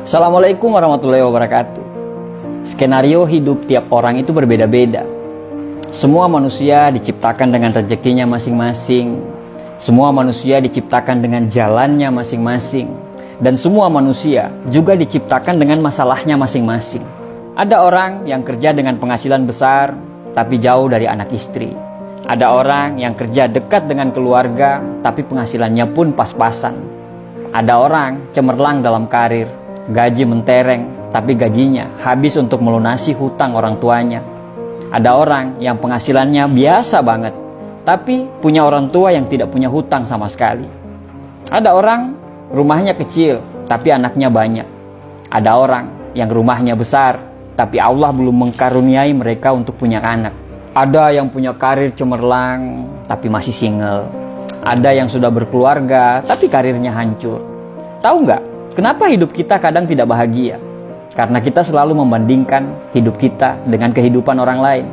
Assalamualaikum warahmatullahi wabarakatuh. Skenario hidup tiap orang itu berbeda-beda. Semua manusia diciptakan dengan rezekinya masing-masing. Semua manusia diciptakan dengan jalannya masing-masing. Dan semua manusia juga diciptakan dengan masalahnya masing-masing. Ada orang yang kerja dengan penghasilan besar, tapi jauh dari anak istri. Ada orang yang kerja dekat dengan keluarga, tapi penghasilannya pun pas-pasan. Ada orang cemerlang dalam karir, gaji mentereng, tapi gajinya habis untuk melunasi hutang orang tuanya. Ada orang yang penghasilannya biasa banget, tapi punya orang tua yang tidak punya hutang sama sekali. Ada orang rumahnya kecil, tapi anaknya banyak. Ada orang yang rumahnya besar, tapi Allah belum mengkaruniai mereka untuk punya anak. Ada yang punya karir cemerlang, tapi masih single. Ada yang sudah berkeluarga, tapi karirnya hancur. Tahu nggak, kenapa hidup kita kadang tidak bahagia? Karena kita selalu membandingkan hidup kita dengan kehidupan orang lain.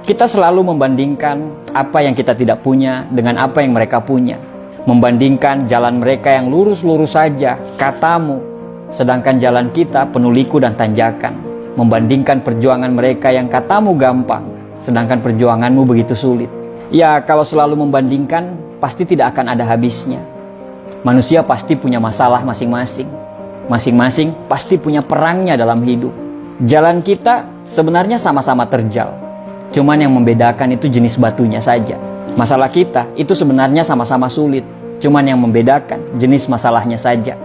Kita selalu membandingkan apa yang kita tidak punya dengan apa yang mereka punya. Membandingkan jalan mereka yang lurus-lurus saja, katamu, sedangkan jalan kita penuh liku dan tanjakan. Membandingkan perjuangan mereka yang katamu gampang, sedangkan perjuanganmu begitu sulit. Ya, kalau selalu membandingkan, pasti tidak akan ada habisnya. Manusia pasti punya masalah masing-masing. Masing-masing pasti punya perangnya dalam hidup. Jalan kita sebenarnya sama-sama terjal. Cuman yang membedakan itu jenis batunya saja. Masalah kita itu sebenarnya sama-sama sulit. Cuman yang membedakan jenis masalahnya saja.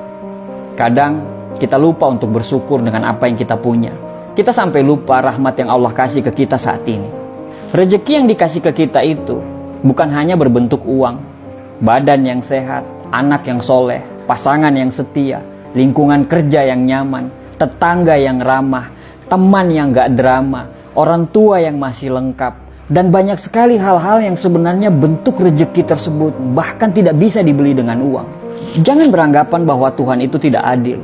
Kadang kita lupa untuk bersyukur dengan apa yang kita punya. Kita sampai lupa rahmat yang Allah kasih ke kita saat ini. Rezeki yang dikasih ke kita itu bukan hanya berbentuk uang, badan yang sehat, anak yang soleh, pasangan yang setia, lingkungan kerja yang nyaman, tetangga yang ramah, teman yang gak drama, orang tua yang masih lengkap, dan banyak sekali hal-hal yang sebenarnya bentuk rezeki tersebut bahkan tidak bisa dibeli dengan uang. Jangan beranggapan bahwa Tuhan itu tidak adil.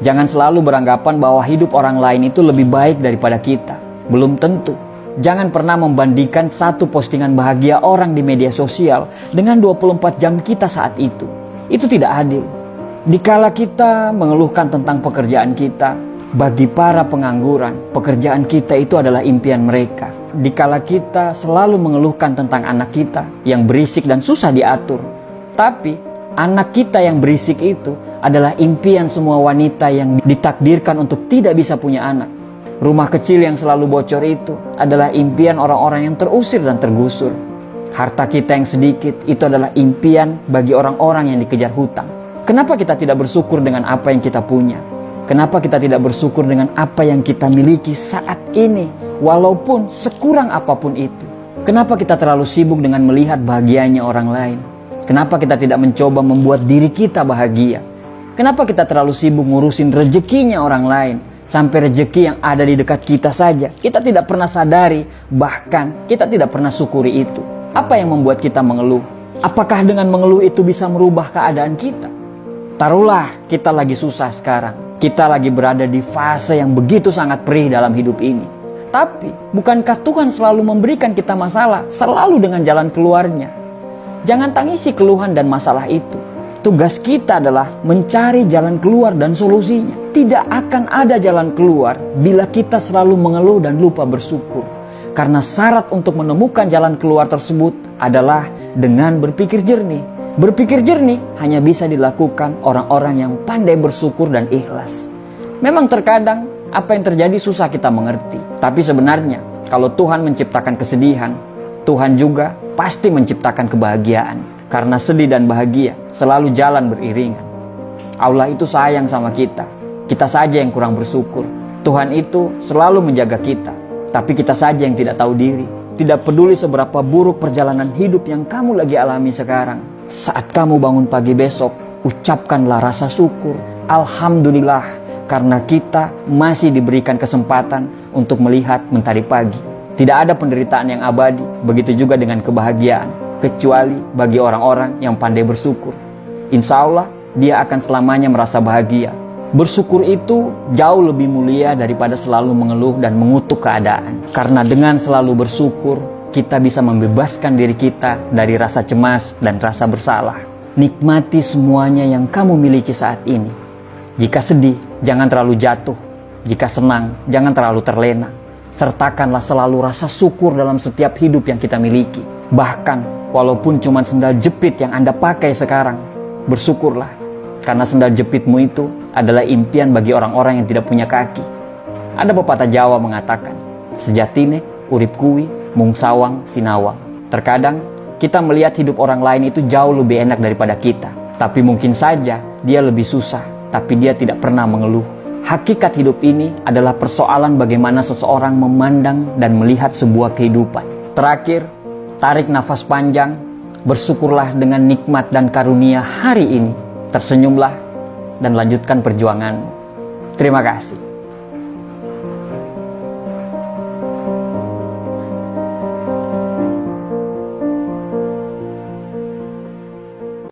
Jangan selalu beranggapan bahwa hidup orang lain itu lebih baik daripada kita. Belum tentu. Jangan pernah membandingkan satu postingan bahagia orang di media sosial dengan 24 jam kita saat itu. Itu tidak adil. Dikala kita mengeluhkan tentang pekerjaan kita, bagi para pengangguran, pekerjaan kita itu adalah impian mereka. Dikala kita selalu mengeluhkan tentang anak kita yang berisik dan susah diatur, tapi anak kita yang berisik itu adalah impian semua wanita yang ditakdirkan untuk tidak bisa punya anak. Rumah kecil yang selalu bocor itu adalah impian orang-orang yang terusir dan tergusur. Harta kita yang sedikit itu adalah impian bagi orang-orang yang dikejar hutang. Kenapa kita tidak bersyukur dengan apa yang kita punya? Kenapa kita tidak bersyukur dengan apa yang kita miliki saat ini, walaupun sekurang apapun itu? Kenapa kita terlalu sibuk dengan melihat bahagianya orang lain? Kenapa kita tidak mencoba membuat diri kita bahagia? Kenapa kita terlalu sibuk ngurusin rezekinya orang lain? Sampai rezeki yang ada di dekat kita saja kita tidak pernah sadari, bahkan kita tidak pernah syukuri itu. Apa yang membuat kita mengeluh? Apakah dengan mengeluh itu bisa merubah keadaan kita? Taruhlah kita lagi susah sekarang. Kita lagi berada di fase yang begitu sangat perih dalam hidup ini. Tapi bukankah Tuhan selalu memberikan kita masalah, selalu dengan jalan keluarnya? Jangan tangisi keluhan dan masalah itu. Tugas kita adalah mencari jalan keluar dan solusinya. Tidak akan ada jalan keluar bila kita selalu mengeluh dan lupa bersyukur. Karena syarat untuk menemukan jalan keluar tersebut adalah dengan berpikir jernih. Berpikir jernih hanya bisa dilakukan orang-orang yang pandai bersyukur dan ikhlas. Memang terkadang apa yang terjadi susah kita mengerti. Tapi sebenarnya kalau Tuhan menciptakan kesedihan, Tuhan juga pasti menciptakan kebahagiaan. Karena sedih dan bahagia selalu jalan beriringan. Allah itu sayang sama kita. Kita saja yang kurang bersyukur. Tuhan itu selalu menjaga kita. Tapi kita saja yang tidak tahu diri. Tidak peduli seberapa buruk perjalanan hidup yang kamu lagi alami sekarang. Saat kamu bangun pagi besok, ucapkanlah rasa syukur. Alhamdulillah, karena kita masih diberikan kesempatan untuk melihat mentari pagi. Tidak ada penderitaan yang abadi, begitu juga dengan kebahagiaan. Kecuali bagi orang-orang yang pandai bersyukur. Insya Allah, dia akan selamanya merasa bahagia. Bersyukur itu jauh lebih mulia daripada selalu mengeluh dan mengutuk keadaan. Karena dengan selalu bersyukur, kita bisa membebaskan diri kita dari rasa cemas dan rasa bersalah. Nikmati semuanya yang kamu miliki saat ini. Jika sedih, jangan terlalu jatuh. Jika senang, jangan terlalu terlena. Sertakanlah selalu rasa syukur dalam setiap hidup yang kita miliki. Bahkan, walaupun cuma sendal jepit yang Anda pakai sekarang, bersyukurlah. Karena sendal jepitmu itu adalah impian bagi orang-orang yang tidak punya kaki. Ada pepatah Jawa mengatakan, sejatine urip kuwi mung sawang sinawang. Terkadang, kita melihat hidup orang lain itu jauh lebih enak daripada kita. Tapi mungkin saja dia lebih susah, tapi dia tidak pernah mengeluh. Hakikat hidup ini adalah persoalan bagaimana seseorang memandang dan melihat sebuah kehidupan. Terakhir, tarik nafas panjang, bersyukurlah dengan nikmat dan karunia hari ini. Tersenyumlah dan lanjutkan perjuanganmu. Terima kasih.